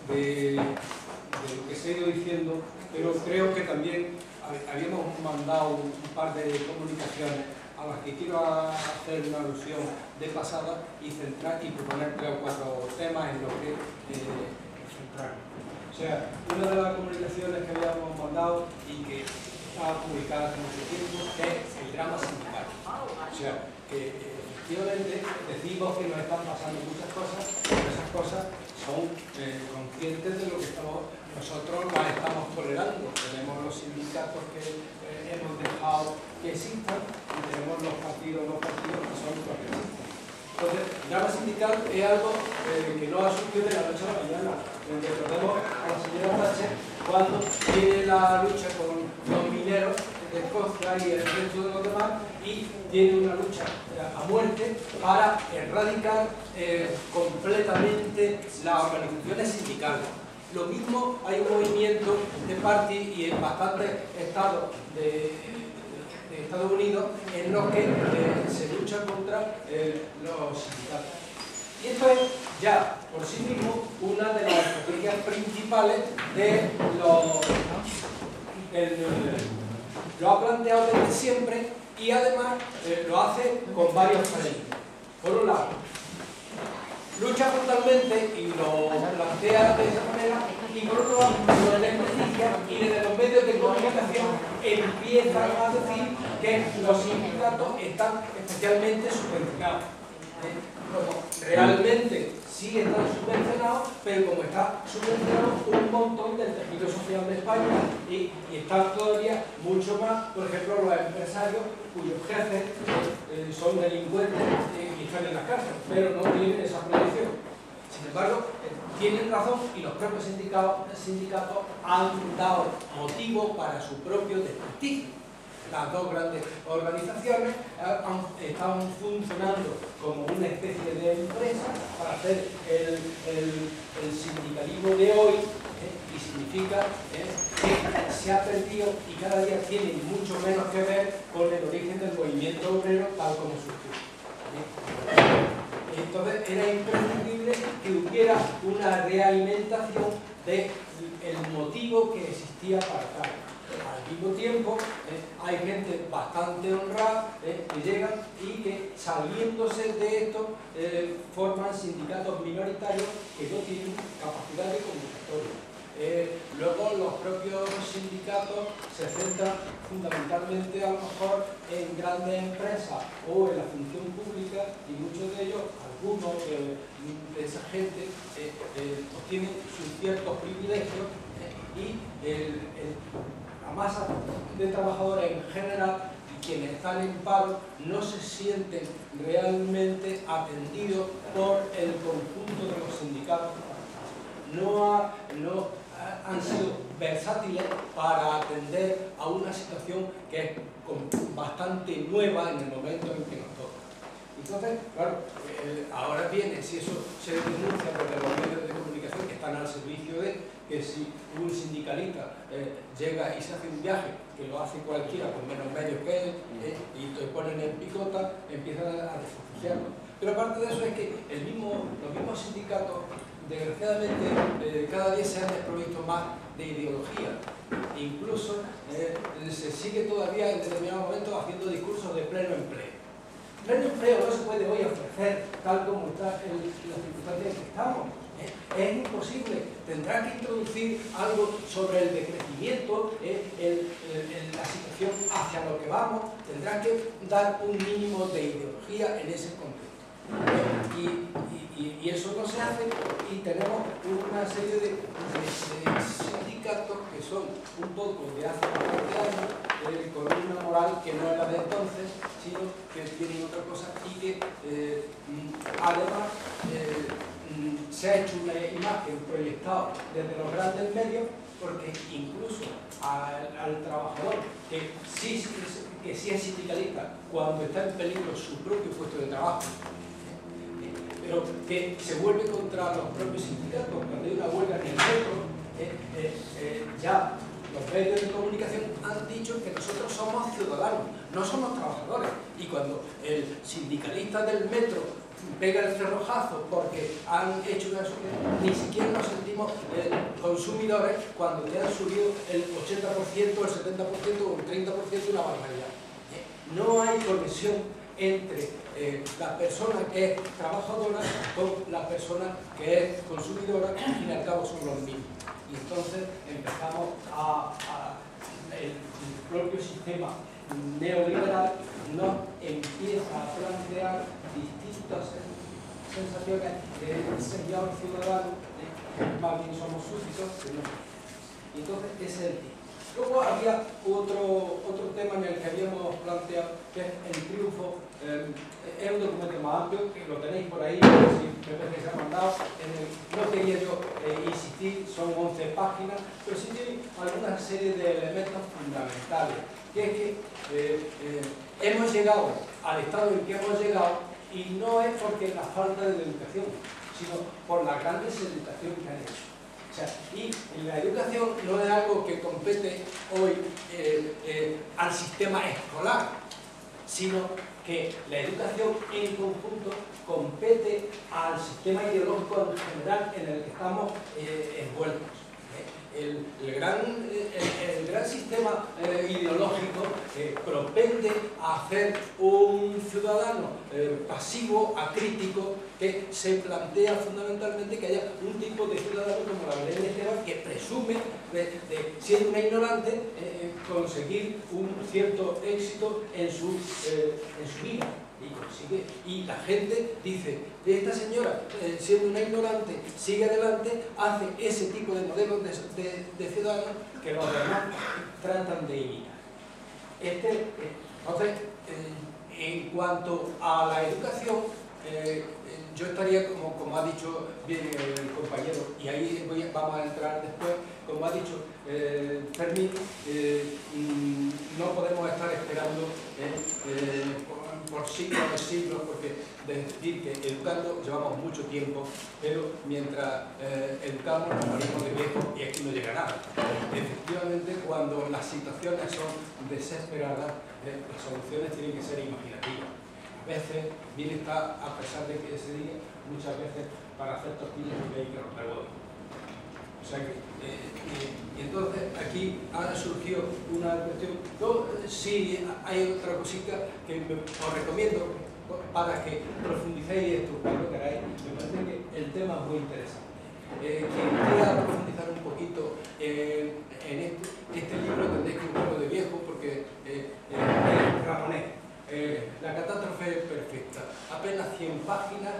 de lo que se ha ido diciendo, pero creo que también habíamos mandado un par de comunicaciones a las que quiero hacer una alusión de pasada y centrar y proponer 3 o 4 temas en los que centrar. O sea, una de las comunicaciones que habíamos mandado y que estaba publicada hace mucho tiempo es el drama sindical. O sea, que efectivamente decimos que nos están pasando muchas cosas, pero esas cosas son conscientes de lo que nosotros las estamos tolerando. Tenemos los sindicatos que hemos dejado que existan y tenemos los partidos que son progresistas. Entonces, el drama sindical es algo que no ha surgido de la noche a la mañana. Recordemos a la señora Thatcher cuando tiene la lucha con los mineros de Escocia y el resto de los demás y tiene una lucha a muerte para erradicar completamente las organizaciones sindicales. Lo mismo hay un movimiento de party y en bastantes estados de Estados Unidos en los que se lucha contra los sindicatos. Y esto es ya por sí mismo una de las estrategias principales de lo ha planteado desde siempre y además lo hace con varios frentes. Por un lado, lucha frontalmente y lo plantea de esa manera, y por otro lado lo desprestigia y desde los medios de comunicación empiezan a decir que los sindicatos están especialmente subvencionados. Como realmente sí están subvencionados, pero como está subvencionado un montón del tejido social de España y están todavía mucho más, por ejemplo, los empresarios cuyos jefes son delincuentes y están en la cárcel, pero no tienen esa proyección. Sin embargo, tienen razón y los propios sindicatos han dado motivo para su propio desprestigio. Las dos grandes organizaciones están funcionando como una especie de empresa para hacer el sindicalismo de hoy, y significa que se ha perdido y cada día tiene mucho menos que ver con el origen del movimiento obrero tal como surgió. Entonces era imprescindible que hubiera una realimentación del motivo que existía para tal. Al mismo tiempo, hay gente bastante honrada que llegan y que, saliéndose de esto, forman sindicatos minoritarios que no tienen capacidad de convocatoria. Luego, los propios sindicatos se centran fundamentalmente, a lo mejor, en grandes empresas o en la función pública, y muchos de ellos, algunos de esa gente, obtienen sus ciertos privilegios y la masa de trabajadores en general y quienes están en paro no se sienten realmente atendidos por el conjunto de los sindicatos. No han sido versátiles para atender a una situación que es bastante nueva en el momento en que nos toca. Entonces, claro, ahora viene, si eso se denuncia porque los medios de comunicación que están al servicio de que si un sindicalista llega y se hace un viaje, que lo hace cualquiera con menos medios que él, y te ponen en picota, empiezan a desprestigiarlo. Pero aparte de eso es que los mismos sindicatos, desgraciadamente, cada día se han desprovisto más de ideología. Incluso se sigue todavía en determinados momentos haciendo discursos de pleno empleo. Pleno empleo no se puede hoy ofrecer tal como está en las circunstancias en que estamos. Es imposible. Tendrá que introducir algo sobre el decrecimiento, la situación hacia lo que vamos. Tendrá que dar un mínimo de ideología en ese contexto. Y eso no se hace, y tenemos una serie de sindicatos que son un poco de hace bastante años, con una moral que no es la de entonces, sino que tienen otra cosa y que además se ha hecho una imagen proyectada desde los grandes medios, porque incluso al trabajador que sí es sindicalista cuando está en peligro su propio puesto de trabajo, pero que se vuelve contra los propios sindicatos cuando hay una huelga en el metro, ya los medios de comunicación han dicho que nosotros somos ciudadanos, no somos trabajadores, y cuando el sindicalista del metro pega el cerrojazo porque han hecho una sociedad, ni siquiera nos sentimos mismos consumidores cuando te han subido el 80%, el 70% o el 30%, una barbaridad. No hay conexión entre la persona que es trabajadora con la persona que es consumidora, y al fin y al cabo son los mismos. Y entonces empezamos el propio sistema neoliberal nos empieza a plantear distintas sensaciones de señor ciudadano, más bien somos súbditos, y entonces ese es el tipo. Luego había otro tema en el que habíamos planteado, que es el triunfo. Es un documento más amplio, que lo tenéis por ahí, si me parece que se ha mandado. No quería yo insistir, son 11 páginas, pero sí tiene alguna serie de elementos fundamentales, que es que hemos llegado al estado en que hemos llegado, y no es porque la falta de educación, sino por la gran deseducación que han hecho. O sea, y la educación no es algo que compete hoy al sistema escolar, sino que la educación en conjunto compete al sistema ideológico en general en el que estamos envueltos. El gran sistema ideológico propende a hacer un ciudadano pasivo, acrítico, que se plantea fundamentalmente que haya un tipo de ciudadano como la Belén Esteban, que presume de siendo una ignorante, conseguir un cierto éxito en su vida. Y consigue, y la gente dice, esta señora, siendo una ignorante, sigue adelante, hace ese tipo de modelos de ciudadanos que los demás tratan de imitar. Entonces, en cuanto a la educación, yo estaría, como ha dicho bien el compañero, y ahí vamos a entrar después, como ha dicho Fermín, no podemos estar esperando por siglos y siglos, porque decir que educando llevamos mucho tiempo, pero mientras educamos nos morimos de viejos y aquí no llega nada. Efectivamente, cuando las situaciones son desesperadas, las soluciones tienen que ser imaginativas. A veces, bien está, a pesar de que se diga, muchas veces para hacer tortillas hay que romper huevos. O sea que, y entonces aquí ha surgido una cuestión. Yo sí hay otra cosita que os recomiendo para que profundicéis esto cuando queráis. Me parece que el tema es muy interesante. Quien quiera profundizar un poquito en este libro tendréis que buscarlo de viejo, porque es Ramonet. La catástrofe perfecta, apenas 100 páginas,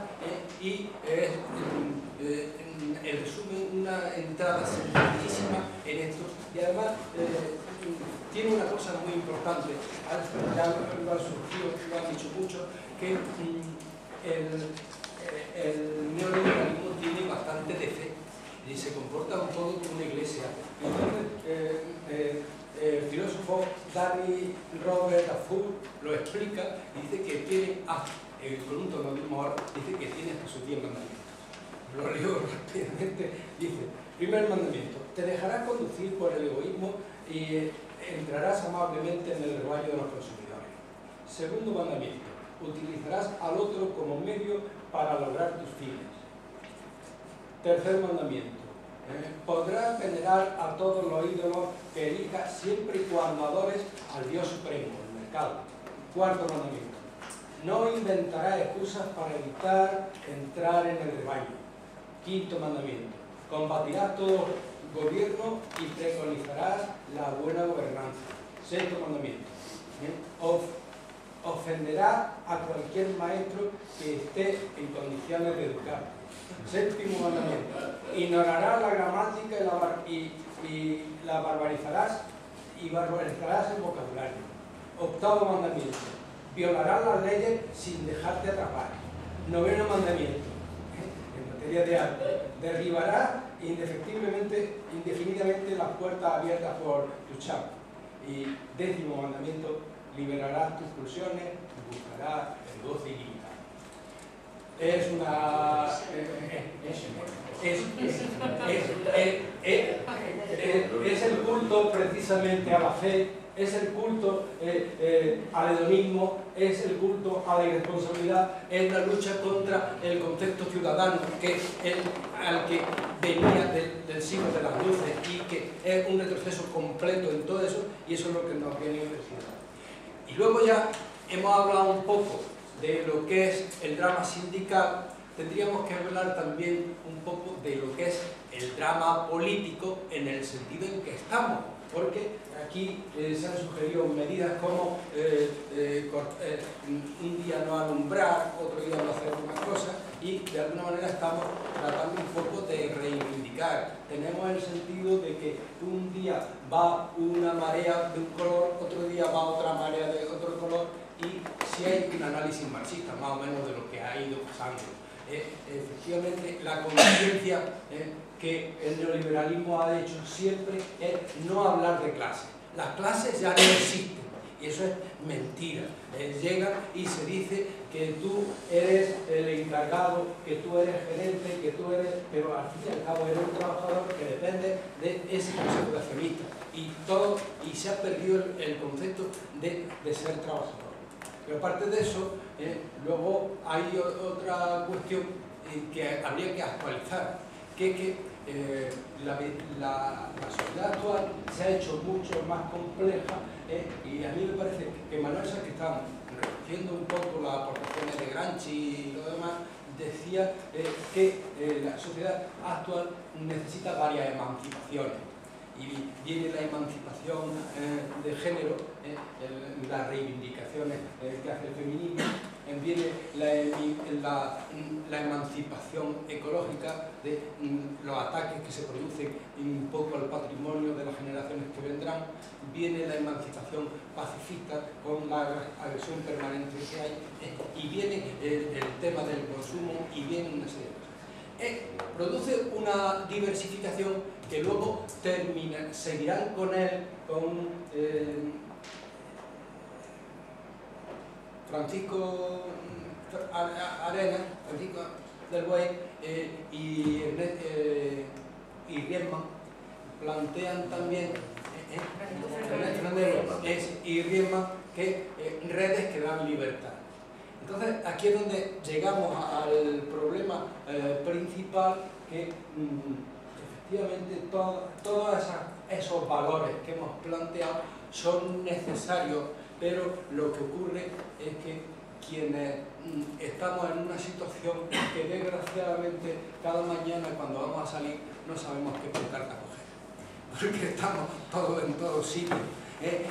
y es el resumen, una entrada sencillísima en esto, y además tiene una cosa muy importante, ya lo han surgido, lo han dicho mucho, que el neoliberalismo tiene bastante de fe y se comporta un poco como una iglesia. Entonces, el filósofo Danny Robert Dufour lo explica y dice que tiene, con un tono de humor, dice que tiene hasta sus 10 mandamientos. Lo leo rápidamente. Dice: primer mandamiento, te dejarás conducir por el egoísmo y entrarás amablemente en el rebaño de los consumidores. Segundo mandamiento, utilizarás al otro como medio para lograr tus fines. Tercer mandamiento, podrás venerar a todos los ídolos que elijas siempre y cuando adores al Dios Supremo, el mercado. Cuarto mandamiento, no inventarás excusas para evitar entrar en el rebaño. Quinto mandamiento, combatirás todo gobierno y preconizarás la buena gobernanza. Sexto mandamiento, ofenderás a cualquier maestro que esté en condiciones de educar. Séptimo mandamiento, ignorarás la gramática y la barbarizarás el vocabulario. Octavo mandamiento, violarás las leyes sin dejarte atrapar. Noveno mandamiento, en materia de arte, derribarás indefinidamente las puertas abiertas por tu chapa. Y décimo mandamiento, liberarás tus pulsiones y buscarás el goce ilimitado. Es una... es el culto precisamente a la fe, es el culto al hedonismo, es el culto a la irresponsabilidad, es la lucha contra el concepto ciudadano, que es al que venía que es un retroceso completo en todo eso, y eso es lo que nos viene ofreciendo. Y luego ya hemos hablado un poco de lo que es el drama sindical. Tendríamos que hablar también un poco de lo que es el drama político en el sentido en que estamos, porque aquí se han sugerido medidas como un día no alumbrar, otro día no hacer una cosa, y de alguna manera estamos tratando un poco de reivindicar. Tenemos el sentido de que un día va una marea de un color, otro día va otra marea de otro color, y si hay un análisis marxista más o menos de lo que ha ido pasando. Efectivamente, la conciencia que el neoliberalismo ha hecho siempre es no hablar de clases. Las clases ya no existen, y eso es mentira. Llega y se dice que tú eres el encargado, que tú eres gerente, que tú eres... pero al fin y al cabo eres un trabajador que depende de ese consejo de accionistas. Y se ha perdido el concepto de ser trabajador. Pero aparte de eso, luego hay otra cuestión que habría que actualizar, que es que la sociedad actual se ha hecho mucho más compleja, y a mí me parece que Manuel Sacristán, recogiendo un poco las aportaciones de Gramsci y lo demás, decía que la sociedad actual necesita varias emancipaciones. Y viene la emancipación de género, las reivindicaciones que hace el feminismo, viene la emancipación ecológica de los ataques que se producen un poco al patrimonio de las generaciones que vendrán, viene la emancipación pacifista con la agresión permanente que hay, y viene el tema del consumo, y viene una serie de cosas. Produce una diversificación que luego seguirán con él, con Francisco Arenas, Francisco del Buey y Griezmann, plantean también y Griezmann que redes que dan libertad. Entonces, aquí es donde llegamos al problema principal, que efectivamente todos esos valores que hemos planteado son necesarios, pero lo que ocurre es que quienes estamos en una situación que desgraciadamente cada mañana cuando vamos a salir no sabemos qué pancarta coger, porque estamos todos en todos sitios.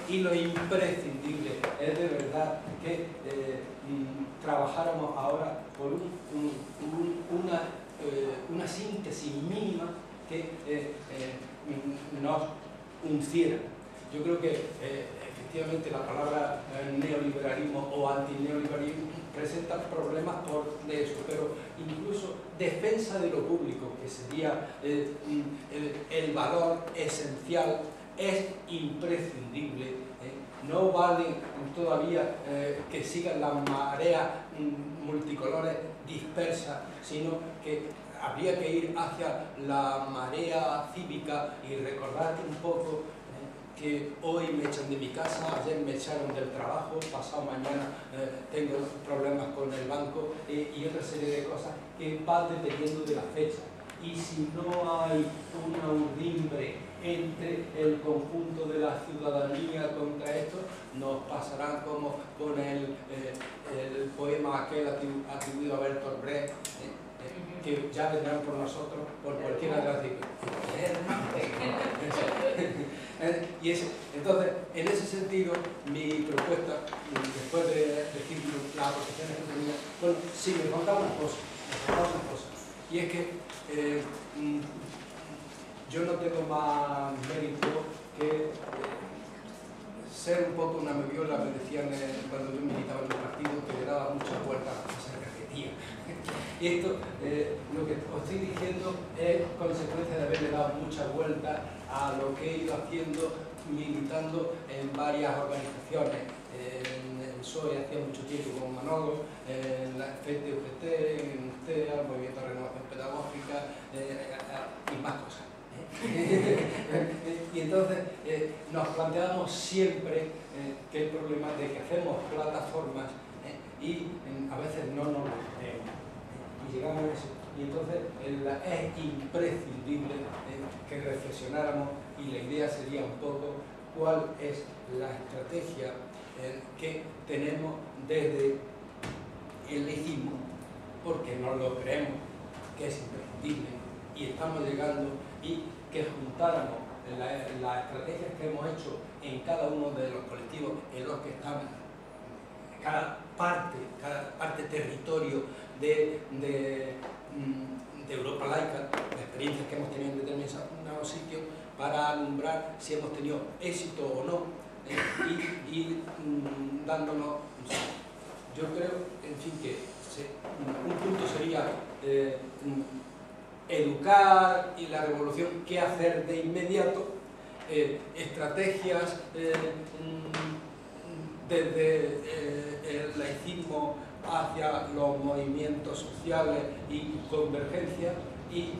Y lo imprescindible es de verdad que trabajáramos ahora por una síntesis mínima que nos unciera. Yo creo que efectivamente la palabra neoliberalismo o antineoliberalismo presenta problemas por eso, pero incluso defensa de lo público, que sería el valor esencial, es imprescindible. No vale todavía que sigan las mareas multicolores dispersas, sino que habría que ir hacia la marea cívica y recordar un poco que hoy me echan de mi casa, ayer me echaron del trabajo, pasado mañana tengo problemas con el banco, y otra serie de cosas que van dependiendo de la fecha. Y si no hay una urdimbre entre el conjunto de la ciudadanía contra esto, nos pasará como con el poema aquel atribuido a Bertolt Brecht, que ya vendrán por nosotros, por cualquiera de las entonces, en ese sentido, mi propuesta, después de decir las aportaciones que tenía, bueno, sí, me faltaba una cosa, y es que yo no tengo más mérito que ser un poco una meviola. Me decían cuando yo militaba en el partido que le daba muchas vueltas a ser cajetía. Y esto, lo que os estoy diciendo es consecuencia de haberle dado muchas vueltas a lo que he ido haciendo, militando en varias organizaciones. En el PSOE hacía mucho tiempo con Manolo, en la FET-UGT, en UCEA, el Movimiento de Renovación Pedagógica y más cosas. Y entonces nos planteamos siempre que el problema de que hacemos plataformas y a veces no nos las creemos, y llegamos a eso. Y entonces es imprescindible que reflexionemos reflexionáramos, y la idea sería un poco cuál es la estrategia que tenemos desde el laicismo, porque nos lo creemos que es imprescindible y estamos llegando, y que juntáramos las estrategias que hemos hecho en cada uno de los colectivos en los que estamos, cada parte territorio de Europa laica, de experiencias que hemos tenido en determinados sitios, para alumbrar si hemos tenido éxito o no, y dándonos, yo creo, en fin, que un punto sería educar y la revolución, qué hacer de inmediato, estrategias desde el laicismo hacia los movimientos sociales y convergencia, y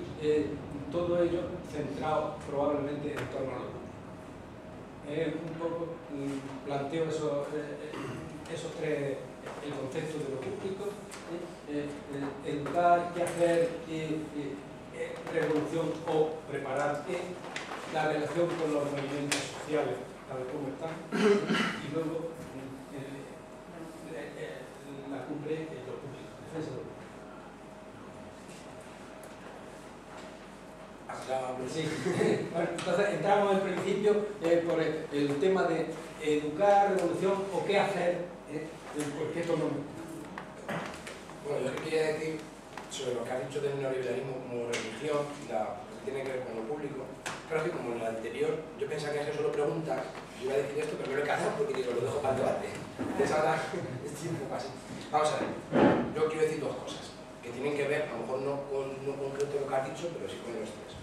todo ello centrado probablemente en torno a lo público. Un poco planteo esos tres, el concepto de lo público, educar, qué hacer, revolución o preparar qué, la relación con los movimientos sociales, tal como están, y luego la cumbre en lo público, defensa de lo público. Sí. Bueno, entonces entramos al principio por el tema de educar, revolución o qué hacer, porque esto no me... Bueno, yo quería decir sobre lo que ha dicho del neoliberalismo como religión y lo que tiene que ver con lo público. Claro que como en la anterior yo pensaba que era solo preguntas, yo iba a decir esto, pero no lo he cazado porque digo, lo dejo para el debate. Entonces ahora es tiempo casi. Vamos a ver, yo quiero decir dos cosas que tienen que ver, a lo mejor no concreto lo que has dicho, pero sí con los tres.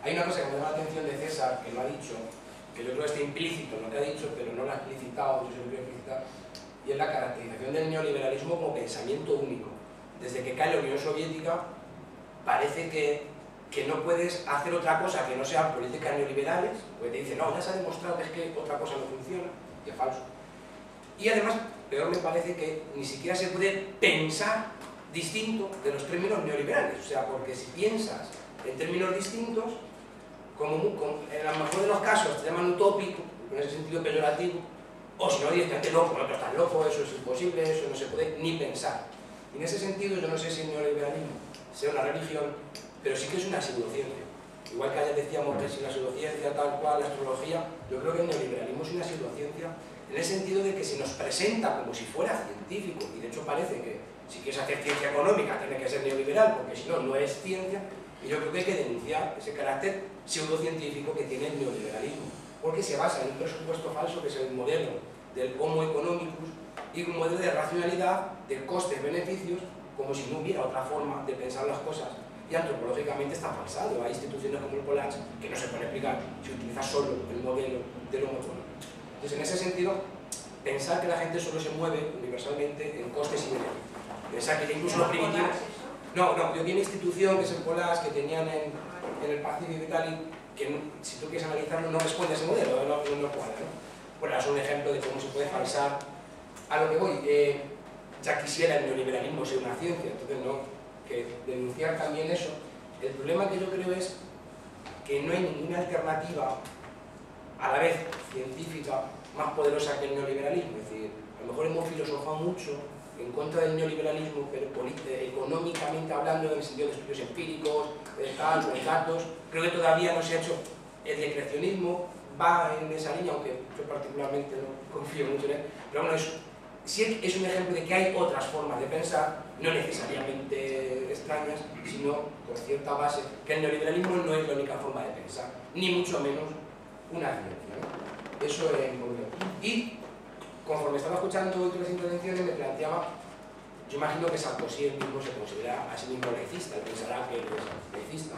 Hay una cosa que me llama la atención de César, que lo ha dicho, que yo creo que está implícito en lo que ha dicho, pero no lo ha explicitado, yo se lo quiero explicitar, y es la caracterización del neoliberalismo como pensamiento único. Desde que cae la Unión Soviética, parece que no puedes hacer otra cosa que no sean políticas neoliberales, porque te dicen, no, ya se ha demostrado que es que otra cosa no funciona, y es falso. Y además, peor me parece que ni siquiera se puede pensar distinto de los términos neoliberales, o sea, porque si piensas en términos distintos, en el mejor de los casos te llaman utópico, en ese sentido peyorativo, o si no, directamente loco, no, tú estás loco, eso es imposible, eso no se puede ni pensar. Y en ese sentido yo no sé si el neoliberalismo sea una religión, pero sí que es una pseudociencia. Igual que ayer decíamos que es una pseudociencia tal cual, la astrología, yo creo que el neoliberalismo es una pseudociencia en el sentido de que se nos presenta como si fuera científico, y de hecho parece que si quieres hacer ciencia económica tiene que ser neoliberal, porque si no, no es ciencia. Y yo creo que hay que denunciar ese carácter pseudocientífico que tiene el neoliberalismo, porque se basa en un presupuesto falso que es el modelo del Homo economicus y un modelo de racionalidad, de costes-beneficios, como si no hubiera otra forma de pensar las cosas. Y antropológicamente está falsado. Hay instituciones como el Polach que no se pueden explicar si utiliza solo el modelo del Homo económicus. Entonces, en ese sentido, pensar que la gente solo se mueve universalmente en costes y beneficios. Pensar que incluso los primitivos... No, yo vi una institución que es el Polach, que tenían en el Pacífico y tal, y que si tú quieres analizarlo no responde a ese modelo, no cuadra, ¿no? Bueno, es un ejemplo de cómo se puede falsar. A lo que voy, ya quisiera el neoliberalismo ser una ciencia, entonces no, que denunciar también eso. El problema que yo creo es que no hay ninguna alternativa a la vez científica más poderosa que el neoliberalismo. Es decir, a lo mejor hemos filosofado mucho en contra del neoliberalismo, pero económicamente hablando, en el sentido de estudios empíricos, de datos, creo que todavía no se ha hecho. El decrecionismo va en esa línea, aunque yo particularmente no confío mucho en él, pero bueno, sí es un ejemplo de que hay otras formas de pensar, no necesariamente extrañas, sino con cierta base, que el neoliberalismo no es la única forma de pensar, ni mucho menos una ciencia, ¿no? Eso es importante. Y conforme estaba escuchando otras intervenciones me planteaba, yo imagino que Sarkozy él mismo se considera a sí mismo laicista, él pensará que él es laicista.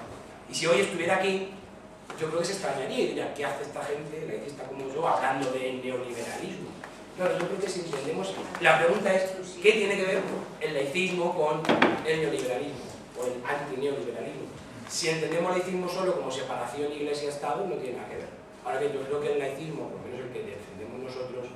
Y si hoy estuviera aquí, yo creo que se extrañaría y diría, ¿qué hace esta gente laicista como yo hablando de neoliberalismo? Claro, yo creo que si entendemos, la pregunta es, ¿qué tiene que ver el laicismo con el neoliberalismo o el antineoliberalismo? Si entendemos laicismo solo como separación iglesia-estado, no tiene nada que ver. Ahora bien, yo creo que el laicismo, por lo menos el que defendemos nosotros,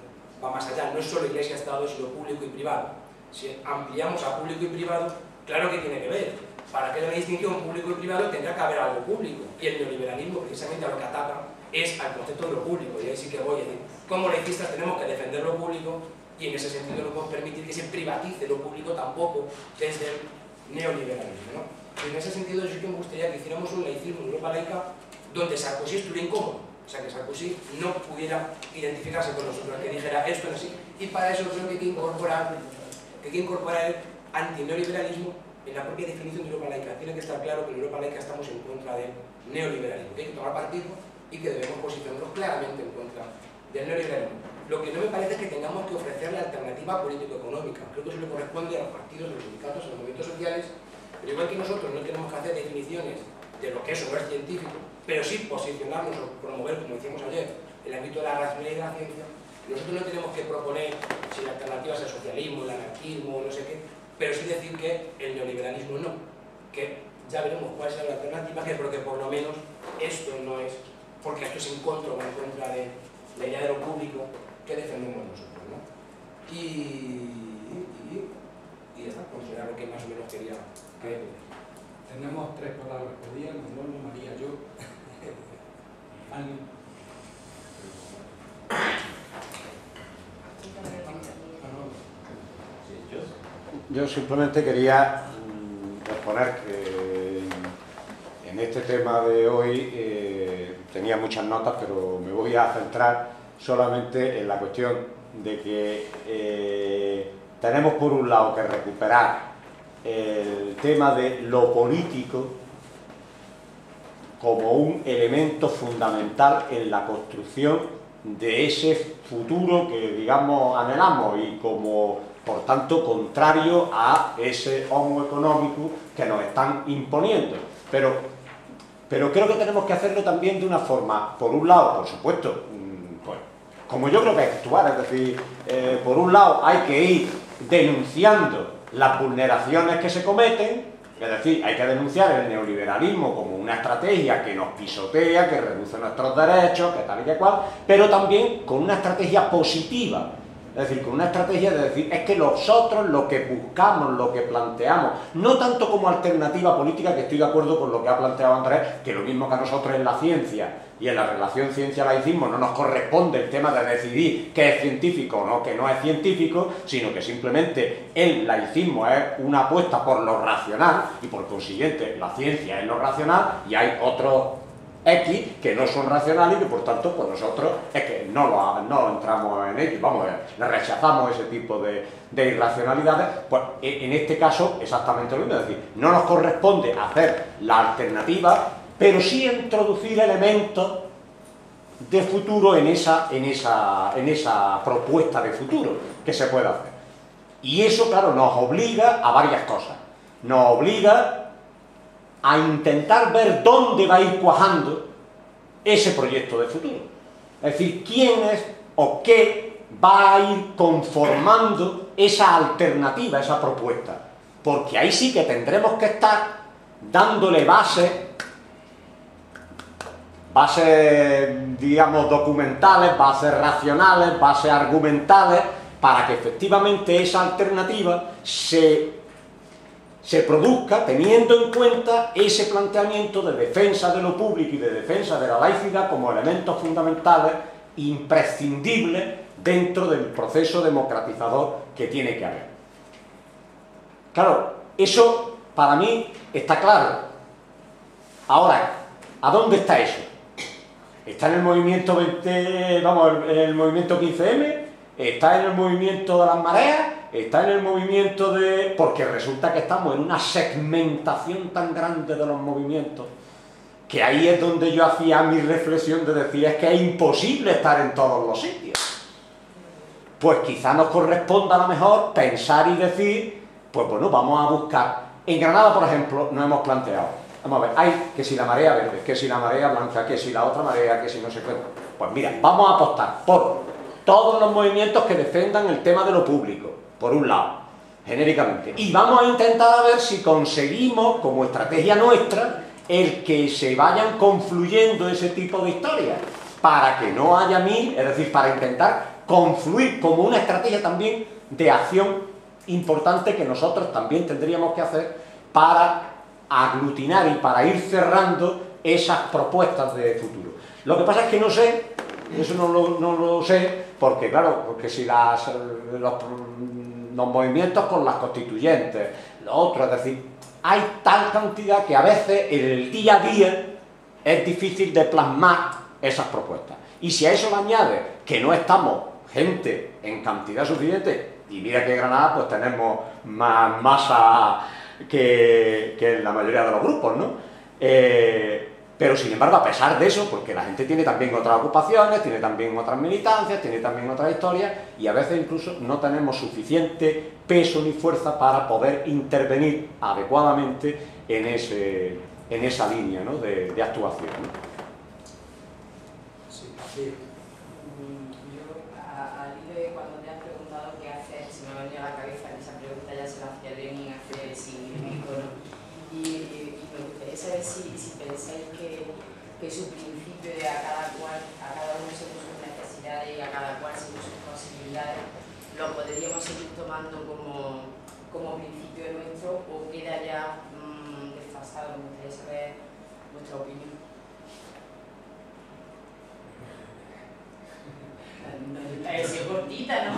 va más allá, no es solo iglesia-estado, sino público y privado. Si ampliamos a público y privado, claro que tiene que ver, para que haya una distinción público y privado tendrá que haber algo público, y el neoliberalismo precisamente a lo que ataca es al concepto de lo público, y ahí sí que voy a decir, como laicistas tenemos que defender lo público, y en ese sentido no podemos permitir que se privatice lo público tampoco desde el neoliberalismo, ¿no? Y en ese sentido yo sí que me gustaría que hiciéramos un laicismo en Europa laica donde Sarkozy estuviera incómodo, o sea, que Sarkozy no pudiera identificarse con nosotros, que dijera esto es así, y para eso creo que hay que incorporar el antineoliberalismo en la propia definición de Europa laica. Tiene que estar claro que en Europa laica estamos en contra del neoliberalismo, que hay que tomar partido y que debemos posicionarnos claramente en contra del neoliberalismo. Lo que no me parece es que tengamos que ofrecer la alternativa político-económica. Creo que eso le corresponde a los partidos, a los sindicatos, a los movimientos sociales, pero igual que nosotros no tenemos que hacer definiciones de lo que eso no es científico, pero sí posicionarnos o promover, como decíamos ayer, el ámbito de la racionalidad y de la ciencia. Nosotros no tenemos que proponer si la alternativa es el socialismo, el anarquismo, no sé qué, pero sí decir que el neoliberalismo no, que ya veremos cuál es la alternativa, que porque por lo menos esto no es, porque esto es en contra de la idea de lo público que defendemos nosotros, ¿no? Y ya está, pues era lo que más o menos quería que... Tenemos 3 palabras por día, Manolo, María, yo. Yo simplemente quería exponer que en este tema de hoy tenía muchas notas, pero me voy a centrar solamente en la cuestión de que tenemos por un lado que recuperar el tema de lo político como un elemento fundamental en la construcción de ese futuro que, digamos, anhelamos y como, por tanto, contrario a ese homo económico que nos están imponiendo. Pero creo que tenemos que hacerlo también de una forma, por un lado, por supuesto, pues, como yo creo que hay que actuar, es decir, por un lado hay que ir denunciando las vulneraciones que se cometen, es decir, hay que denunciar el neoliberalismo como una estrategia que nos pisotea, que reduce nuestros derechos, que tal y que cual, pero también con una estrategia positiva, es decir, con una estrategia de decir, es que nosotros lo que buscamos, lo que planteamos, no tanto como alternativa política, que estoy de acuerdo con lo que ha planteado Andrés, que lo mismo que a nosotros en la ciencia y en la relación ciencia-laicismo no nos corresponde el tema de decidir qué es científico o no, que no es científico, sino que simplemente el laicismo es una apuesta por lo racional y por consiguiente la ciencia es lo racional y hay otros X que no son racionales y que por tanto pues nosotros es que no entramos en ello, vamos, le rechazamos ese tipo de irracionalidades. Pues en este caso exactamente lo mismo, es decir, no nos corresponde hacer la alternativa, pero sí introducir elementos de futuro en esa propuesta de futuro que se puede hacer. Y eso, claro, nos obliga a varias cosas. Nos obliga a intentar ver dónde va a ir cuajando ese proyecto de futuro. Es decir, quién es o qué va a ir conformando esa alternativa, esa propuesta. Porque ahí sí que tendremos que estar dándole bases, digamos, documentales, bases racionales, bases argumentales, para que efectivamente esa alternativa se produzca teniendo en cuenta ese planteamiento de defensa de lo público y de defensa de la laicidad como elementos fundamentales imprescindibles dentro del proceso democratizador que tiene que haber. Claro, eso para mí está claro. Ahora, ¿a dónde está eso? ¿Está en el movimiento en el movimiento 15M? ¿Está en el movimiento de las mareas? ¿Está en el movimiento de...? Porque resulta que estamos en una segmentación tan grande de los movimientos que ahí es donde yo hacía mi reflexión de decir es que es imposible estar en todos los sitios. Pues quizá nos corresponda a lo mejor pensar y decir, pues bueno, vamos a buscar. En Granada, por ejemplo, nos hemos planteado, vamos a ver, hay que si la marea verde, que si la marea blanca, que si la otra marea, que si no sé qué. Pues mira, vamos a apostar por todos los movimientos que defendan el tema de lo público, por un lado, genéricamente. Y vamos a intentar a ver si conseguimos, como estrategia nuestra, el que se vayan confluyendo ese tipo de historias, para que no haya mil, es decir, para intentar confluir como una estrategia también de acción importante que nosotros también tendríamos que hacer para aglutinar y para ir cerrando esas propuestas de futuro. Lo que pasa es que no sé, eso no lo sé, porque claro, porque si los movimientos con las constituyentes, lo otro, es decir, hay tal cantidad que a veces en el día a día es difícil de plasmar esas propuestas. Y si a eso le añade que no estamos gente en cantidad suficiente, y mira que en Granada pues tenemos más masa que en la mayoría de los grupos, ¿no? Pero sin embargo, a pesar de eso, porque la gente tiene también otras ocupaciones, tiene también otras militancias, tiene también otras historias, y a veces incluso no tenemos suficiente peso ni fuerza para poder intervenir adecuadamente en esa línea, ¿no?, de actuación, ¿no? Sí. Yo, al hilo de cuando te has preguntado qué hacer, se me ha venido a la cabeza que esa pregunta ya se la hacía Lenin hace siglos, ¿no? Y me gustaría saber si pensáis que su principio de a cada uno según sus necesidades y a cada cual según sus posibilidades, lo podríamos seguir tomando como principio nuestro, o queda ya desfasado. Me gustaría saber vuestra opinión. Ha sido cortita, ¿no?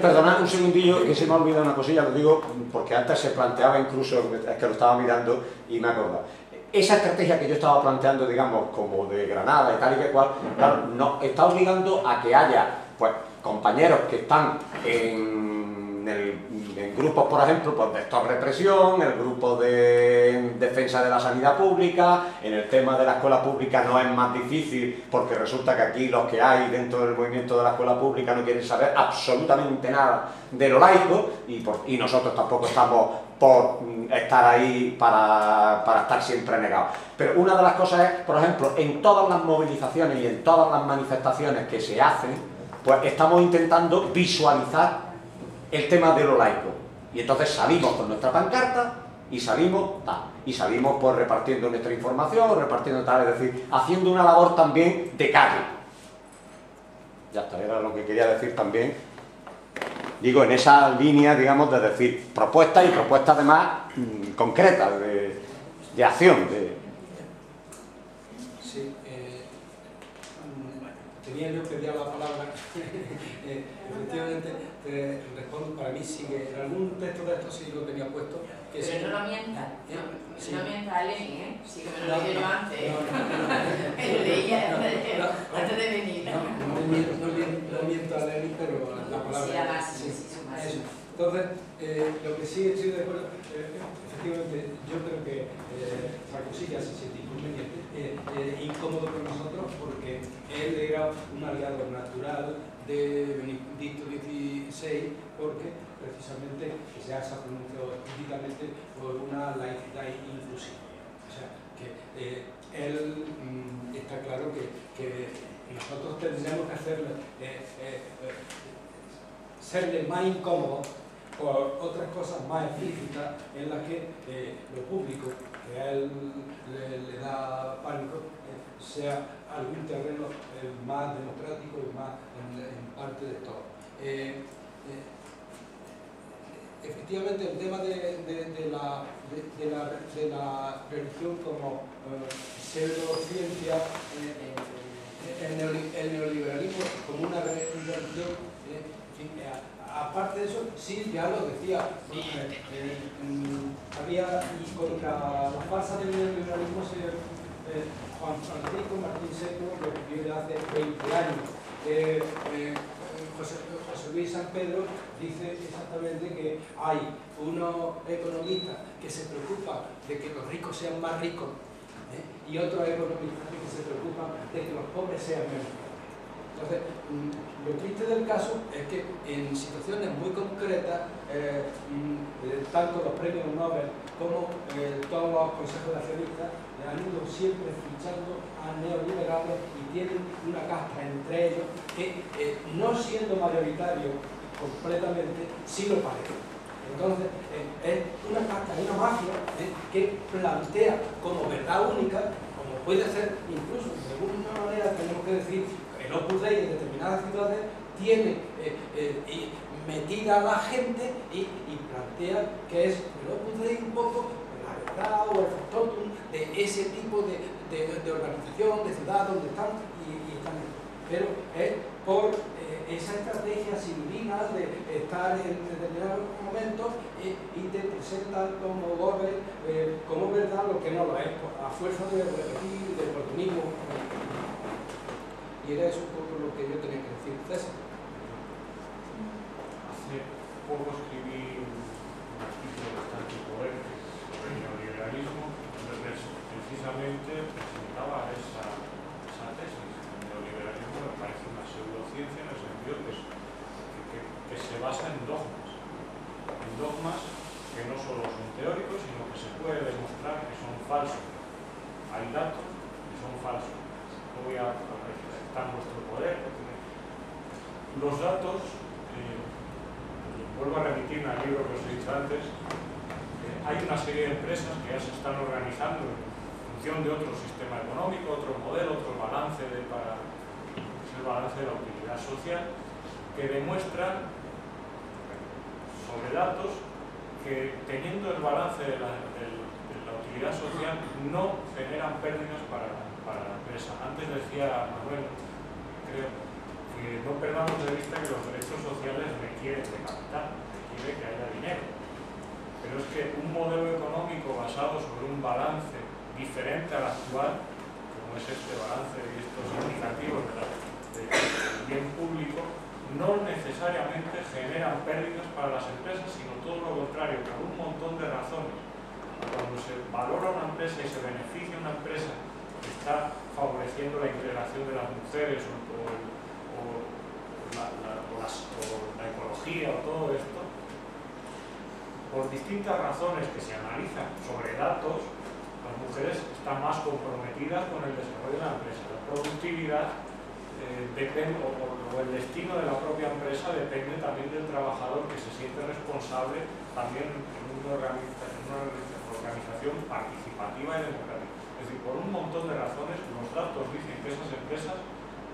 Perdonad un segundillo, que se me ha olvidado una cosilla, lo digo porque antes se planteaba incluso, es que lo estaba mirando y me acordaba. Esa estrategia que yo estaba planteando, digamos, como de Granada y tal y que cual, claro, nos está obligando a que haya, pues, compañeros que están en grupos, por ejemplo, pues, de stop represión, el grupo de defensa de la sanidad pública. En el tema de la escuela pública no es más difícil, porque resulta que aquí los que hay dentro del movimiento de la escuela pública no quieren saber absolutamente nada de lo laico, y nosotros tampoco estamos por estar ahí para estar siempre negados. Pero una de las cosas es, por ejemplo, en todas las movilizaciones y en todas las manifestaciones que se hacen, pues estamos intentando visualizar el tema de lo laico. Y entonces salimos con nuestra pancarta y salimos tal. Y salimos pues repartiendo nuestra información, repartiendo tal, es decir, haciendo una labor también de calle. Ya está, era lo que quería decir también. Digo, en esa línea, digamos, de decir propuestas, y propuestas además concretas, de acción. Sí, tenía yo pedía la palabra. Efectivamente, te respondo, para mí sigue, en algún texto de esto sí lo tenía puesto. Que Pero sí. no lo mientas, Sí. no mientas a Lenin, ¿eh? Sí que me lo No, leí yo no, antes, ¿eh? no, Lo leía no, antes de venir. No miento a Lenin, pero la palabra... Sí, además, sí, su más. Eso. Entonces, lo que sí estoy de acuerdo, efectivamente, yo creo que Sarkozy ya se siente inconveniente, incómodo con nosotros, porque él era un aliado natural de Benedicto XVI, porque precisamente se ha pronunciado explícitamente por una laicidad inclusiva. O sea, que él está claro que nosotros tendríamos que hacerle, serle más incómodo por otras cosas más explícitas en las que lo público, que a él le da pánico, sea algún terreno más democrático y más en parte de todo. Efectivamente, el tema de la religión como pseudociencia, el neoliberalismo como una religión, aparte de eso, sí, ya lo decía, había contra la farsa del neoliberalismo Juan Francisco Martín Seco lo escribió hace 20 años. José Luis San Pedro dice exactamente que hay unos economistas que se preocupan de que los ricos sean más ricos, y otros economistas que se preocupan de que los pobres sean menos. Entonces, lo triste del caso es que en situaciones muy concretas, tanto los premios Nobel como todos los consejos de accionistas han ido siempre fichando a neoliberales y tienen una casta entre ellos que, no siendo mayoritario completamente, sí lo parece. Entonces, es una casta, una mafia que plantea como verdad única, como puede ser incluso, de alguna manera tenemos que decir, el Opus Dei en determinadas ciudades tiene metida a la gente y plantea que es el Opus Dei un poco la verdad o el factotum de ese tipo de organización, de ciudad donde están y están. Pero es por esa estrategia sibilina de estar en determinados momentos y te presentan como Goebbels, como verdad lo que no lo es, a fuerza de repetir, de oportunismo. Y era eso un poco lo que yo tenía que decir. César. Hace poco escribí un artículo bastante poder sobre el neoliberalismo, donde precisamente presentaba esa tesis. El neoliberalismo me parece una pseudociencia en el sentido que se basa en dogmas que no solo son teóricos, sino que se puede demostrar que son falsos. Hay datos que son falsos. No voy a está en nuestro poder. Los datos, vuelvo a remitirme al libro que os he dicho antes, hay una serie de empresas que ya se están organizando en función de otro sistema económico, otro modelo, otro balance el balance de la utilidad social, que demuestran sobre datos que teniendo el balance de la utilidad social no generan pérdidas para la empresa. Antes decía Manuel, creo, que no perdamos de vista que los derechos sociales requieren de capital, requiere que haya dinero. Pero es que un modelo económico basado sobre un balance diferente al actual, como es este balance y estos indicativos del bien público, no necesariamente generan pérdidas para las empresas, sino todo lo contrario, por un montón de razones. Cuando se valora una empresa y se beneficia una empresa que está favoreciendo la integración de las mujeres o la ecología o todo esto, por distintas razones que se analizan sobre datos, las mujeres están más comprometidas con el desarrollo de la empresa. La productividad depende, o el destino de la propia empresa depende también del trabajador que se siente responsable también en una organización participativa y democrática. Es decir, por un montón de razones, los datos dicen que esas empresas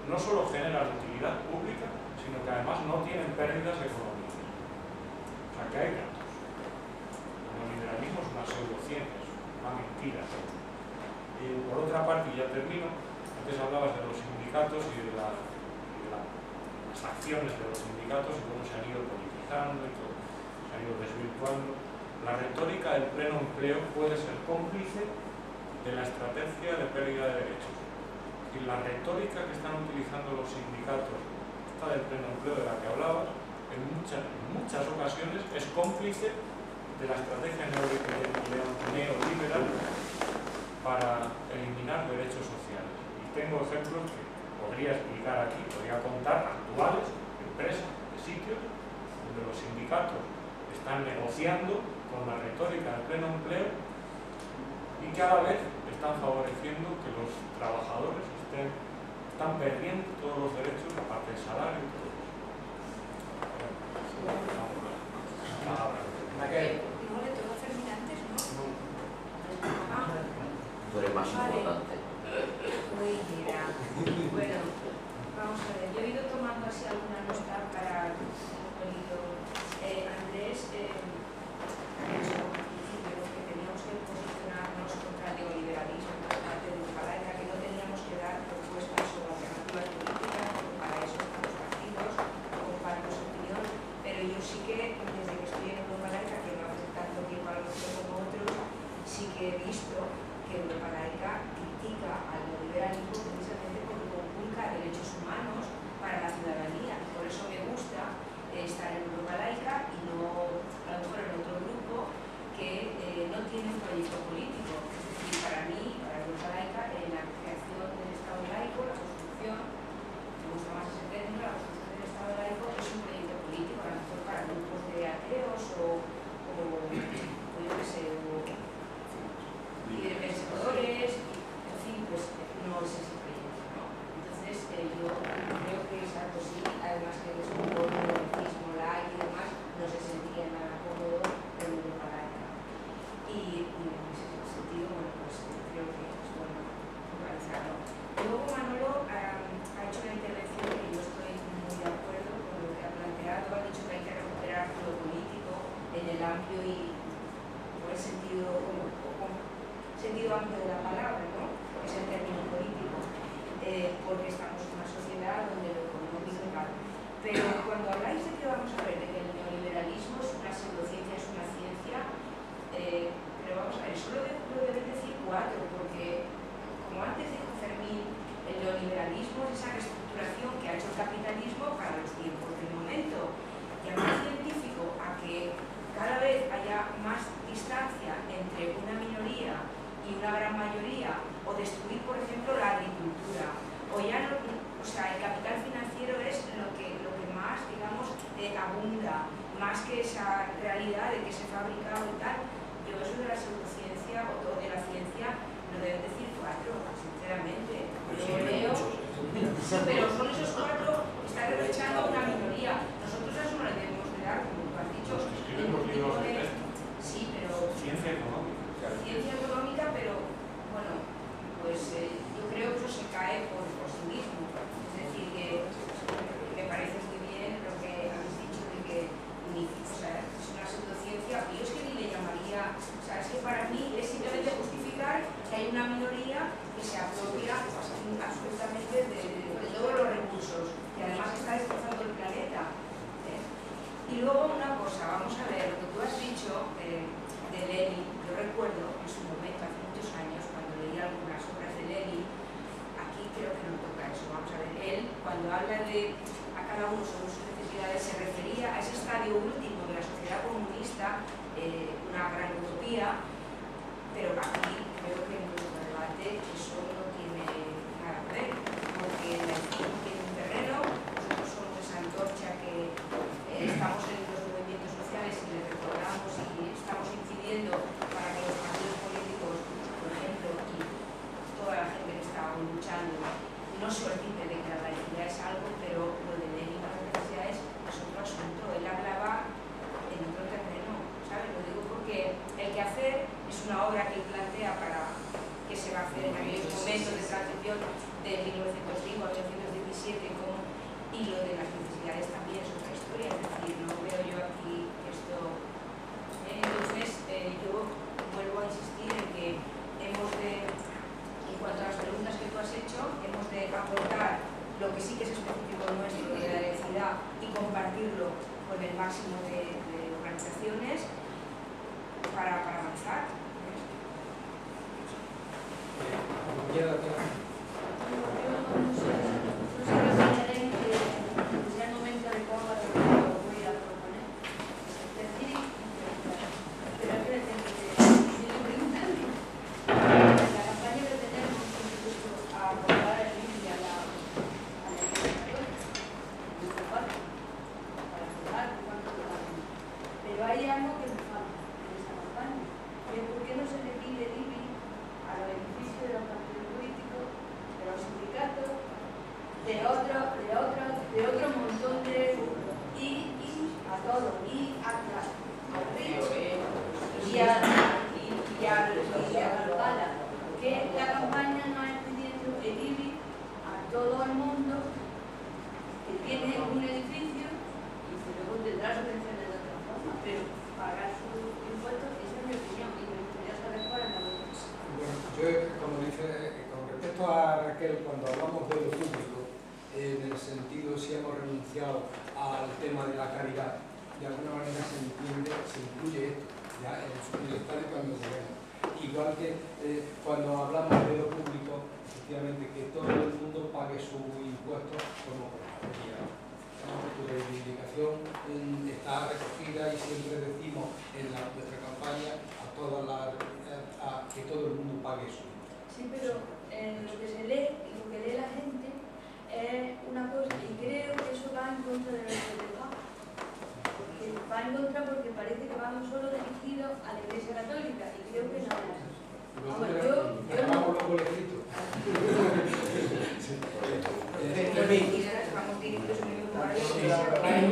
no solo generan utilidad pública, sino que además no tienen pérdidas económicas. O sea, que hay datos. El neoliberalismo es una pseudociencia, es una mentira. Por otra parte, y ya termino, antes hablabas de los sindicatos y de las acciones de los sindicatos y cómo se han ido politizando y todo, se han ido desvirtuando. La retórica del pleno empleo puede ser cómplice de la estrategia de pérdida de derechos. Y la retórica que están utilizando los sindicatos, esta del pleno empleo de la que hablabas, en muchas ocasiones es cómplice de la estrategia neoliberal para eliminar derechos sociales. Y tengo ejemplos que podría explicar aquí, podría contar actuales empresas, de sitios donde los sindicatos están negociando con la retórica del pleno empleo y cada vez están favoreciendo que los trabajadores están perdiendo todos los derechos, aparte del salario y todo eso. No le tengo que terminar antes, ¿no? Tú eres más importante. Uy, mira. Bueno, vamos a ver. Yo he ido tomando así alguna nota para un poquito. Andrés, que teníamos que posicionarnos contra el neoliberalismo por parte de Upalaika, que no teníamos que dar propuestas o alternativas políticas, porque para eso están los partidos, comparto su opinión, pero yo sí que, desde que estoy en Upalaika, que no hace tanto tiempo a lo mejor como otros, sí que he visto que Upalaika critica al neoliberalismo precisamente porque conculca derechos humanos para la ciudadanía. Por eso me gusta estar en Europa Laica y no a lo mejor en otro grupo que cosa, vamos a ver, lo que tú has dicho de Lenin, yo recuerdo en su momento, hace muchos años, cuando leí algunas obras de Lenin, aquí creo que no toca eso, vamos a ver, él cuando habla de a cada uno según sus necesidades se refería a ese estadio último de la sociedad comunista, una gran utopía, pero aquí creo que en nuestro debate eso no tiene nada que ver, porque el laicismo tiene un terreno, nosotros somos esa antorcha que estamos en los movimientos sociales y les recordamos y estamos incidiendo para que los partidos políticos, por ejemplo, y toda la gente que está luchando, no se olvide de que la laicidad es algo, pero lo de Lenin a la universidad es otro asunto. Él hablaba en otro terreno, ¿sabes? Lo digo porque el quehacer es una obra que él plantea para que se va a hacer en aquellos momentos de transición de 1905 a 1917 y lo de las necesidades también es otra historia, es decir, no veo yo aquí esto. Entonces, yo vuelvo a insistir en que hemos de, en cuanto a las preguntas que tú has hecho, hemos de aportar lo que sí que es específico nuestro de la laicidad y compartirlo con el máximo de organizaciones para avanzar.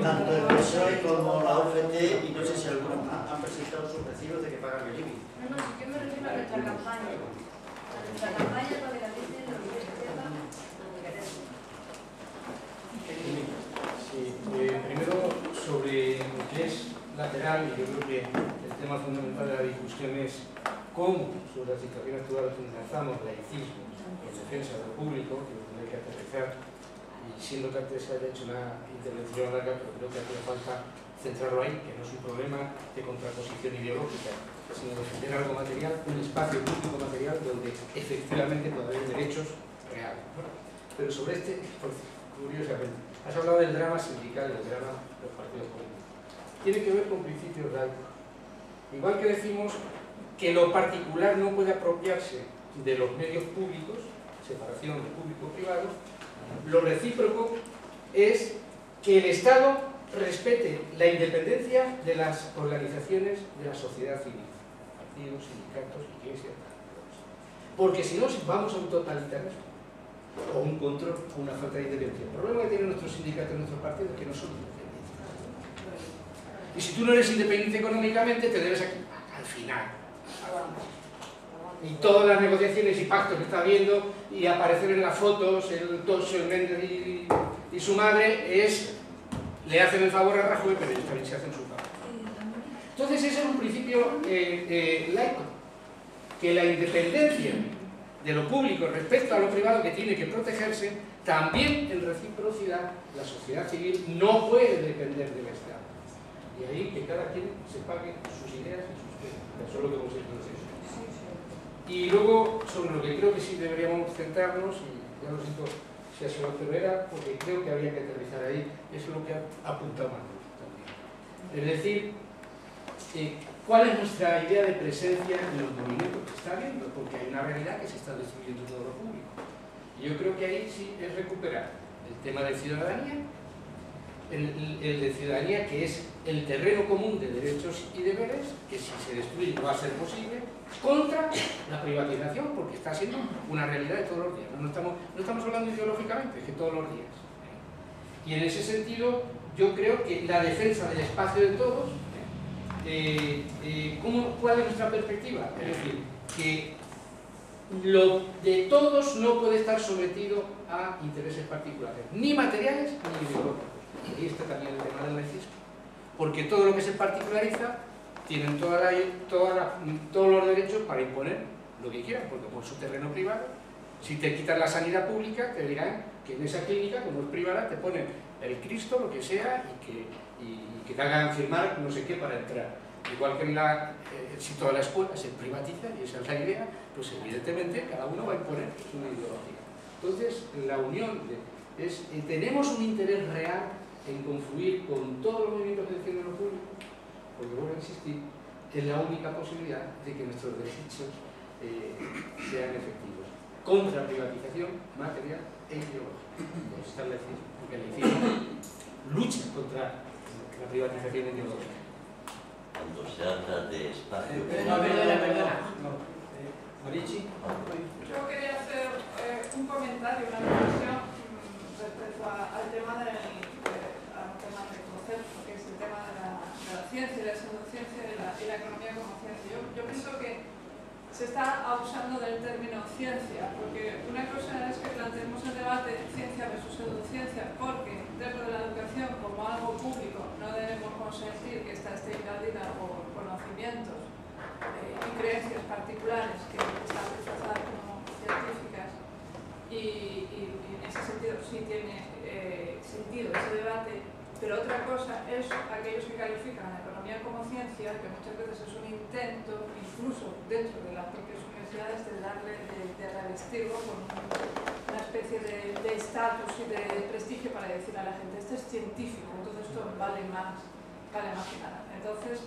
Tanto el PSOE como la UGT y no sé si algunos han presentado sus recibos de que pagan el IBI. No, si yo me refiero a nuestra campaña. A nuestra campaña para que la gente lo que sepa lo que queremos. Sí, primero sobre lo que es lateral, y yo creo que el tema fundamental de la discusión es cómo sobre la situación actual enlazamos laicismo en defensa del público, que hay que aterrizar. Y siendo que antes se haya hecho una intervención larga, pero creo que hace falta centrarlo ahí, que no es un problema de contraposición ideológica, sino defender algo material, un espacio público material donde efectivamente puede haber derechos reales. Pero sobre este, curiosamente, has hablado del drama sindical, del drama de los partidos políticos. Tiene que ver con principios laicos. Igual que decimos que lo particular no puede apropiarse de los medios públicos, separación público-privado, lo recíproco es que el Estado respete la independencia de las organizaciones de la sociedad civil, partidos, sindicatos, iglesias, porque si no vamos a un totalitarismo o un control o una falta de independencia. El problema que tienen nuestros sindicatos y nuestros partidos es que no son independientes. Y si tú no eres independiente económicamente, te debes al final. Y todas las negociaciones y pactos que está habiendo y aparecer en las fotos el Tosso, el Méndez y su madre le hacen el favor a Rajoy, pero ellos también se hacen su favor. Entonces ese es un principio laico, que la independencia de lo público respecto a lo privado, que tiene que protegerse, también en reciprocidad la sociedad civil no puede depender del Estado. Y ahí que cada quien se pague sus ideas y sus penas. Eso es lo que hemos hecho nosotros. Y luego, sobre lo que creo que sí deberíamos centrarnos, y ya lo siento si se lo era, porque creo que habría que aterrizar ahí, es lo que ha apuntado Manuel también. Es decir, ¿cuál es nuestra idea de presencia en los movimientos que está habiendo? Porque hay una realidad que se está destruyendo todo lo público. Y yo creo que ahí sí es recuperar el tema de ciudadanía, el de ciudadanía que es el terreno común de derechos y deberes, que si se destruye no va a ser posible, contra la privatización, porque está siendo una realidad de todos los días. No estamos hablando ideológicamente, es que todos los días. Y en ese sentido, yo creo que la defensa del espacio de todos, ¿cuál es nuestra perspectiva? Es decir, que lo de todos no puede estar sometido a intereses particulares, ni materiales ni ideológicos. Y está también el tema del laicismo. Porque todo lo que se particulariza tienen todos los derechos para imponer lo que quieran, porque por su terreno privado, si te quitan la sanidad pública, te dirán que en esa clínica, como es privada, te ponen el Cristo, lo que sea, y que te hagan firmar no sé qué para entrar. Igual que si toda la escuela se privatiza, y esa es la idea, pues evidentemente cada uno va a imponer su ideología. Entonces, la unión tenemos un interés real en confluir con todos los movimientos que defienden lo público, porque vuelvo a insistir, es la única posibilidad de que nuestros derechos sean efectivos, contra privatización material e ideológica. Pues está el laicismo, porque el laicismo lucha contra la privatización ideológica. Cuando se habla de espacio... Perdona. Marichi. Yo quería hacer un comentario, una reflexión respecto al tema del concepto, que es el tema de la ciencia, de la pseudociencia y la economía como ciencia. Yo pienso que se está abusando del término ciencia, porque una cosa es que planteemos el debate ciencia versus pseudociencia, porque dentro de la educación, como algo público, no debemos consentir que esta esté invadida por conocimientos y creencias particulares que están rechazadas como científicas, y en ese sentido sí tiene sentido ese debate. Pero otra cosa es aquellos que califican la economía como ciencia, que muchas veces es un intento, incluso dentro de las propias universidades, de revestirlo con una especie de estatus y de prestigio para decir a la gente, esto es científico, entonces esto vale más que nada. Entonces,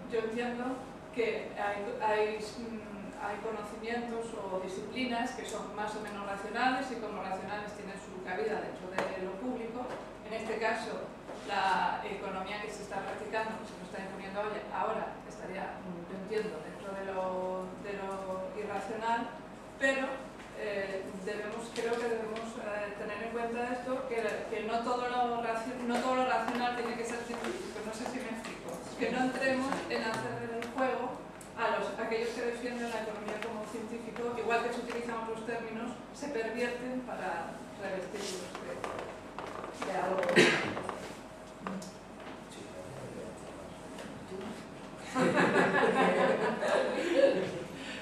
yo entiendo que hay conocimientos o disciplinas que son más o menos racionales, y como racionales tienen su cabida dentro de lo público. En este caso, la economía que se está practicando, que se nos está imponiendo ahora, estaría, yo entiendo, dentro de lo irracional, pero creo que debemos tener en cuenta esto, que no todo lo racional tiene que ser científico. No sé si me explico. Que no entremos en hacer el juego a aquellos que defienden la economía como científico, igual que se utilizan otros términos, se pervierten para revestirlos de algo.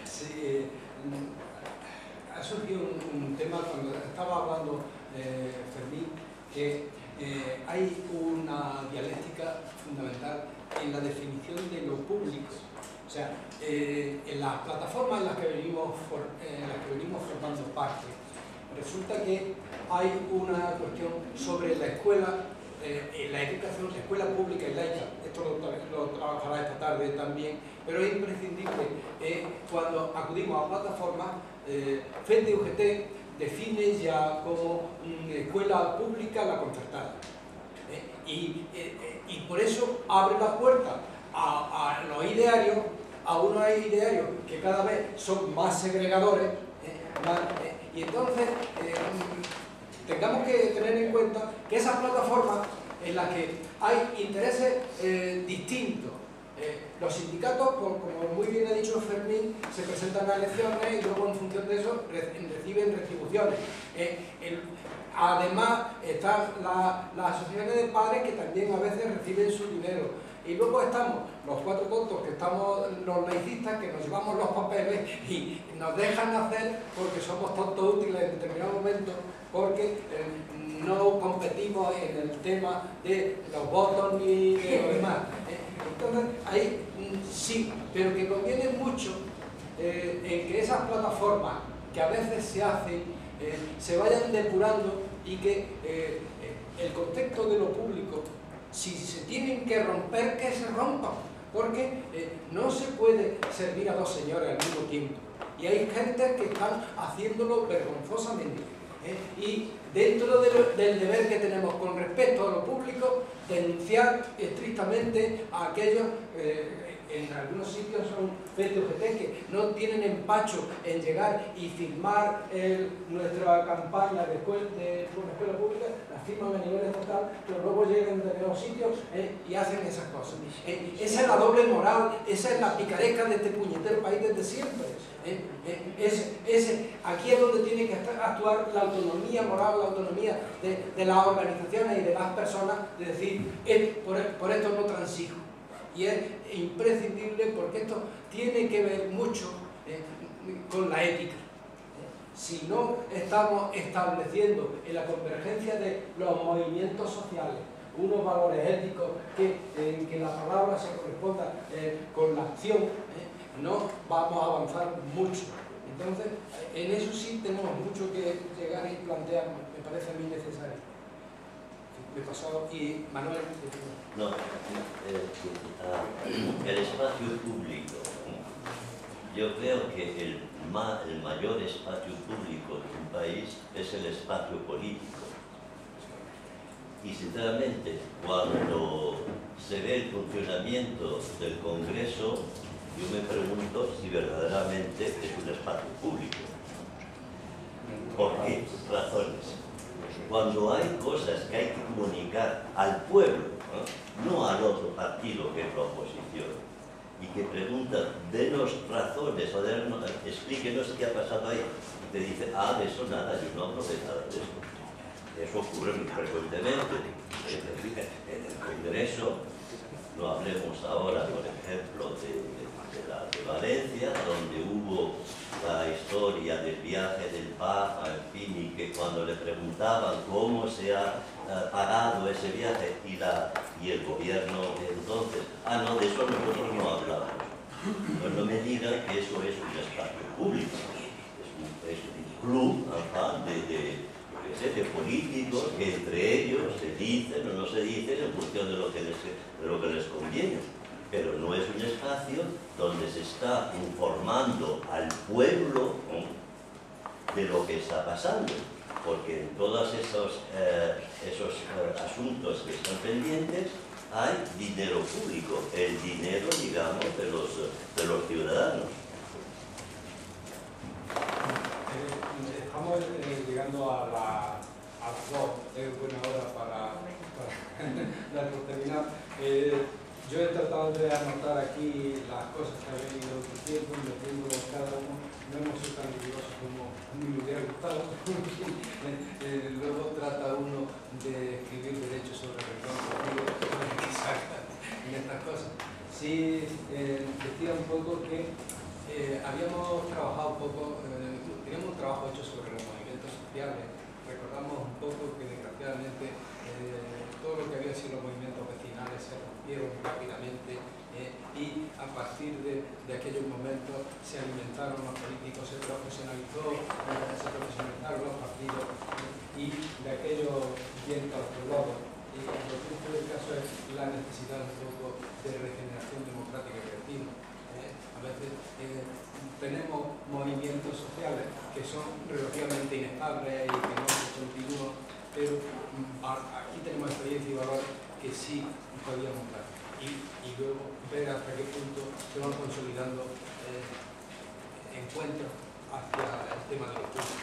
Sí, ha surgido un tema cuando estaba hablando Fermín, que hay una dialéctica fundamental en la definición de lo público. O sea, en las plataformas en las que venimos formando parte, resulta que hay una cuestión sobre la escuela, la educación, la escuela pública y laica. Esto lo trabajará esta tarde también, pero es imprescindible cuando acudimos a plataformas. FED UGT define ya como escuela pública la concertada, y por eso abre la puerta a los idearios, a unos idearios que cada vez son más segregadores, y entonces tengamos que tener en cuenta que esas plataformas en las que hay intereses distintos, los sindicatos, como muy bien ha dicho Fermín, se presentan a elecciones y luego en función de eso reciben retribuciones. Además están las asociaciones de padres, que también a veces reciben su dinero. Y luego estamos los cuatro tontos que estamos los laicistas, que nos llevamos los papeles y nos dejan hacer porque somos tontos útiles en determinado momento, porque no competimos en el tema de los votos ni de lo demás. Entonces, ahí sí, pero que conviene mucho en que esas plataformas que a veces se hacen se vayan depurando y que el contexto de lo público, si se tienen que romper, que se rompan, porque no se puede servir a dos señores al mismo tiempo. Y hay gente que están haciéndolo vergonzosamente. Y dentro del deber que tenemos con respecto a lo público, denunciar estrictamente a aquellos, en algunos sitios son PTOGT que no tienen empacho en llegar y firmar nuestra campaña de una escuela pública, la firman a nivel estatal, pero luego llegan de los sitios y hacen esas cosas. Esa es la doble moral, esa es la picaresca de este puñetero país desde siempre. Aquí es donde tiene que actuar la autonomía moral, la autonomía de las organizaciones y de las personas, de decir, por esto no transijo. Y es imprescindible porque esto tiene que ver mucho con la ética. Si no estamos estableciendo en la convergencia de los movimientos sociales unos valores éticos en que la palabra se corresponda con la acción, no vamos a avanzar mucho. Entonces, en eso sí tenemos mucho que llegar y plantear, me parece a mí necesario. Me he pasado, y Manuel... No, el espacio público. Yo creo que el mayor espacio público de un país es el espacio político. Y sinceramente, cuando se ve el funcionamiento del Congreso, yo me pregunto si verdaderamente es un espacio público. ¿Por qué razones? Cuando hay cosas que hay que comunicar al pueblo, no al otro partido que es la oposición, y que preguntan, denos razones, o explíquenos qué ha pasado ahí, y te dice, de eso nada, yo no hablo de nada de eso. Eso ocurre muy frecuentemente en el Congreso. No hablemos ahora, por ejemplo, de Valencia, donde hubo la historia del viaje del Papa, en fin, y que cuando le preguntaban cómo se ha pagado ese viaje y el gobierno entonces, no, de eso nosotros no hablamos. Pues no me digan que eso es un espacio público, es un club de políticos que entre ellos se dicen o no se dicen en función de lo que les conviene. Pero no es un espacio donde se está informando al pueblo de lo que está pasando, porque en todos esos asuntos que están pendientes hay dinero público, el dinero, digamos, de los ciudadanos. Estamos llegando a las 2, es buena hora para terminar. Yo he tratado de anotar aquí las cosas que habían ido diciendo, metiéndolo cada uno. No hemos sido tan rigurosos como a mí me hubiera gustado. Luego trata uno de escribir derechos sobre el retorno en estas cosas. Sí, decía un poco que habíamos trabajado un poco, teníamos un trabajo hecho sobre los movimientos sociales. Recordamos un poco que desgraciadamente todo lo que había sido los movimientos vecinales se rompieron rápidamente y a partir de aquellos momentos se alimentaron los políticos, se profesionalizaron los partidos y de aquellos vientos probados. Y lo cierto del caso es la necesidad un poco de regeneración democrática que decimos. A veces tenemos movimientos sociales que son relativamente inestables y que no se continúan, pero aquí tenemos experiencia y valor que sí podíamos dar. Y luego ver hasta qué punto se van consolidando encuentros hacia el tema de los públicos.